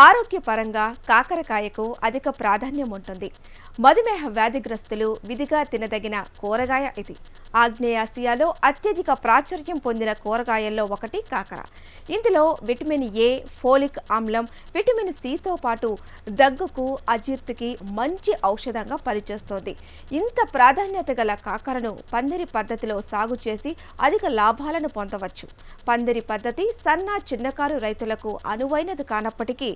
ఆరోగ్యపరంగా కాకరకాయకు అధిక ప్రాధాన్యం ఉంటుంది. మధుమేహ వ్యాధిగ్రస్తులు విధిగా తినదగిన కూరగాయ ఇది. ఆగ్నేయాసియాలో అత్యధిక ప్రాచుర్యం పొందిన కూరగాయల్లో ఒకటి కాకర. ఇందులో విటమిన్ ఏ, ఫోలిక్ ఆమ్లం, విటమిన్ సితో పాటు దగ్గుకు, అజీర్తికి మంచి ఔషధంగా పనిచేస్తోంది. ఇంత ప్రాధాన్యత గల కాకరను పందిరి పద్ధతిలో సాగు చేసి అధిక లాభాలను పొందవచ్చు. పందిరి పద్ధతి సన్న, చిన్నకారు రైతులకు అనువైనది కానప్పటికీ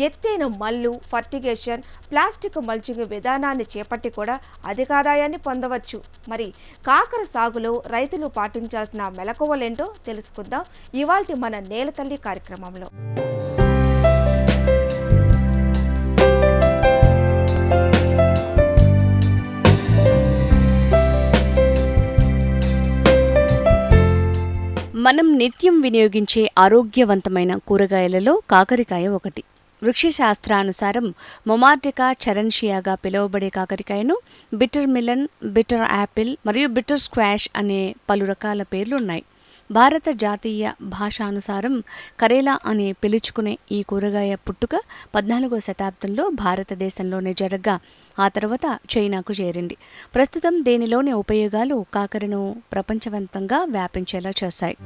ఎత్తైన మల్లు, ఫర్టిగేషన్, ప్లాస్టిక్ మల్చింగ్ విధానాన్ని చేపట్టి కూడా అధికాదాయాన్ని పొందవచ్చు. మరి కాకర సాగులో రైతులు పాటించాల్సిన మెలకువలేంటో తెలుసుకుందాం ఇవాల్టి మన నేలతల్లి కార్యక్రమంలో. మనం నిత్యం వినియోగించే ఆరోగ్యవంతమైన కూరగాయలలో కాకరకాయ ఒకటి. వృక్షశాస్త్రానుసారం మొమార్డికా చెరన్షియాగా పిలువబడే కాకరకాయను బిటర్ మిలన్, బిటర్ యాపిల్ మరియు బిటర్ స్క్వాష్ అనే పలు రకాల పేర్లున్నాయి. భారత జాతీయ భాషానుసారం కరేలా అని పిలుచుకునే ఈ కూరగాయ పుట్టుక 14వ శతాబ్దంలో భారతదేశంలోనే జరగ్గా ఆ తర్వాత చైనాకు చేరింది. ప్రస్తుతం దీనిలోని ఉపయోగాలు కాకరను ప్రపంచవ్యాప్తంగా వ్యాపించేలా చేశాయి.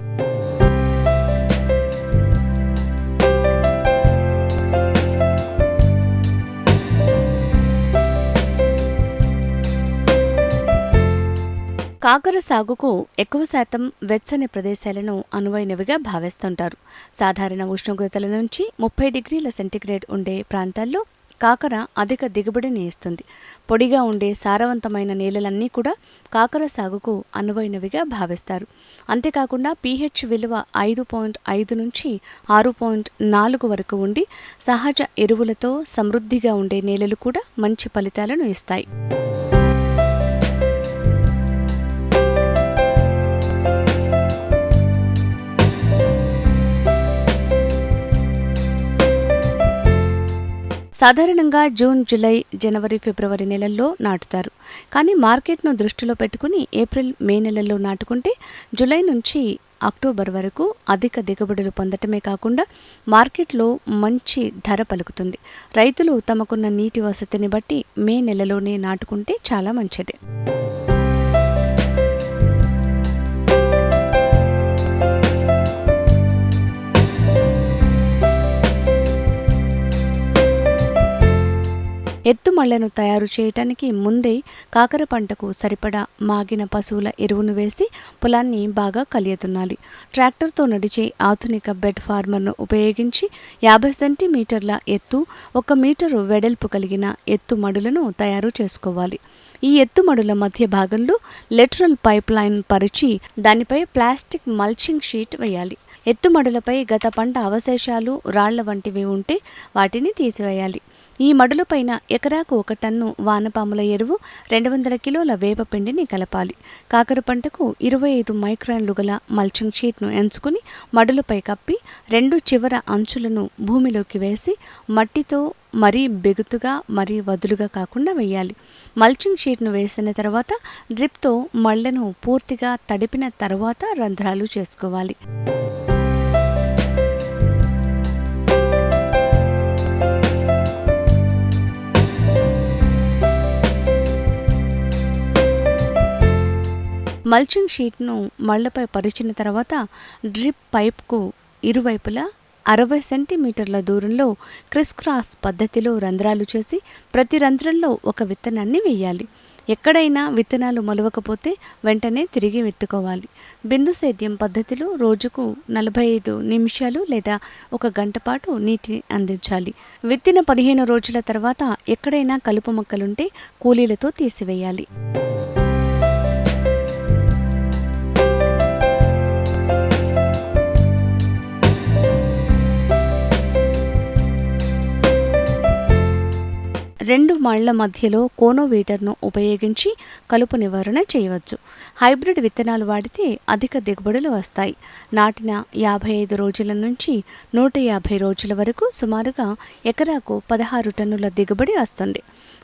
కాకర సాగుకు ఎక్కువ శాతం వెచ్చని ప్రదేశాలను అనువైనవిగా భావిస్తుంటారు. సాధారణ ఉష్ణోగ్రతల నుంచి 30 డిగ్రీల సెంటీగ్రేడ్ ఉండే ప్రాంతాల్లో కాకర అధిక దిగుబడిని ఇస్తుంది. పొడిగా ఉండే సారవంతమైన నేలలన్నీ కూడా కాకర సాగుకు అనువైనవిగా భావిస్తారు. అంతేకాకుండా pH విలువ 5.5 నుంచి 6.4 వరకు ఉండి సహజ ఎరువులతో సమృద్ధిగా ఉండే నేలలు కూడా మంచి ఫలితాలను ఇస్తాయి. సాధారణంగా జూన్, జూలై, జనవరి, ఫిబ్రవరి నెలల్లో నాటుతారు. కానీ మార్కెట్ను దృష్టిలో పెట్టుకుని ఏప్రిల్, మే నెలల్లో నాటుకుంటే జూలై నుంచి అక్టోబర్ వరకు అధిక దిగుబడులు పొందటమే కాకుండా మార్కెట్లో మంచి ధర పలుకుతుంది. రైతులు తమకున్న నీటి వసతిని బట్టి మే నెలలోనే నాటుకుంటే చాలా మంచిది. ఎత్తుమళ్లను తయారు చేయటానికి ముందే కాకర పంటకు సరిపడా మాగిన పశువుల ఎరువును వేసి పొలాన్ని బాగా కలియతున్నాలి. ట్రాక్టర్తో నడిచే ఆధునిక బెడ్ ఫార్మర్ను ఉపయోగించి 50 సెంటీమీటర్ల ఎత్తు, 1 మీటరు వెడల్పు కలిగిన ఎత్తు మడులను తయారు చేసుకోవాలి. ఈ ఎత్తుమడుల మధ్య భాగంలో లెటరల్ పైప్ లైన్ పరిచి దానిపై ప్లాస్టిక్ మల్చింగ్ షీట్ వేయాలి. ఎత్తుమడులపై గత పంట అవశేషాలు, రాళ్ల వంటివి ఉంటే వాటిని తీసివేయాలి. ఈ మడులపైన ఎకరాకు 1 టన్ను వానపాముల ఎరువు, 200 కిలోల వేపపిండిని కలపాలి. కాకర పంటకు 25 మైక్రాన్లు గల మల్చింగ్ షీట్ను ఎంచుకుని మడులపై కప్పి 2 చివర అంచులను భూమిలోకి వేసి మట్టితో మరీ బెగుతుగా, మరీ వదులుగా కాకుండా వేయాలి. మల్చింగ్ షీట్ను వేసిన తర్వాత డ్రిప్తో మళ్లను పూర్తిగా తడిపిన తర్వాత రంధ్రాలు చేసుకోవాలి. మల్చింగ్ షీట్ను మళ్లపై పరిచిన తర్వాత డ్రిప్ పైప్కు ఇరువైపులా 60 సెంటీమీటర్ల దూరంలో క్రిస్ క్రాస్ పద్ధతిలో రంధ్రాలు చేసి ప్రతి రంధ్రంలో ఒక విత్తనాన్ని వేయాలి. ఎక్కడైనా విత్తనాలు మొలవకపోతే వెంటనే తిరిగి విత్తుకోవాలి. బిందు సేద్యం పద్ధతిలో రోజుకు 45 నిమిషాలు లేదా 1 గంట పాటు నీటిని అందించాలి. విత్తిన 15 రోజుల తర్వాత ఎక్కడైనా కలుపు మొక్కలుంటే కూలీలతో తీసివేయాలి. రెండు మళ్ల మధ్యలో కోనోవీటర్ను ఉపయోగించి కలుపు నివారణ చేయవచ్చు. హైబ్రిడ్ విత్తనాలు వాడితే అధిక దిగుబడులు వస్తాయి. నాటిన 55 రోజుల నుంచి 150 రోజుల వరకు సుమారుగా ఎకరాకు 16 టన్నుల దిగుబడి వస్తుంది.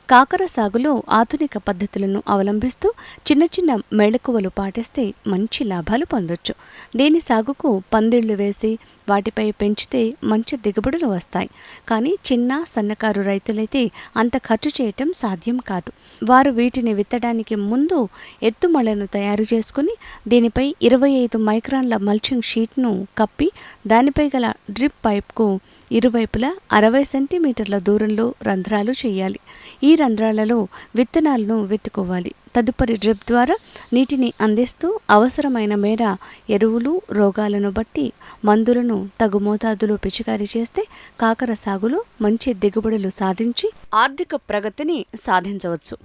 కాకర సాగులో ఆధునిక పద్ధతులను అవలంబిస్తూ చిన్న చిన్న మెళకువలు పాటిస్తే మంచి లాభాలు పొందొచ్చు. దీని సాగుకు పందిళ్లు వేసి వాటిపై పెంచితే మంచి దిగుబడులు వస్తాయి. కానీ చిన్న సన్నకారు రైతులైతే అంత ఖర్చు చేయటం సాధ్యం కాదు. వారు వీటిని విత్తడానికి ముందు ఎత్తుమళ్లను తయారు చేసుకుని దీనిపై 25 మైక్రాన్ల మల్చింగ్ షీట్ను కప్పి దానిపై గల డ్రిప్ పైప్కు ఇరువైపులా 60 సెంటీమీటర్ల దూరంలో రంధ్రాలు చేయాలి. ఈ రంధ్రాలలో విత్తనాలను విత్తుకోవాలి. తదుపరి డ్రిప్ ద్వారా నీటిని అందిస్తూ అవసరమైన మేర ఎరువులు, రోగాలను బట్టి మందులను తగు మోతాదులో పిచికారీ చేస్తే కాకర సాగులో మంచి దిగుబడులు సాధించి ఆర్థిక ప్రగతిని సాధించవచ్చు.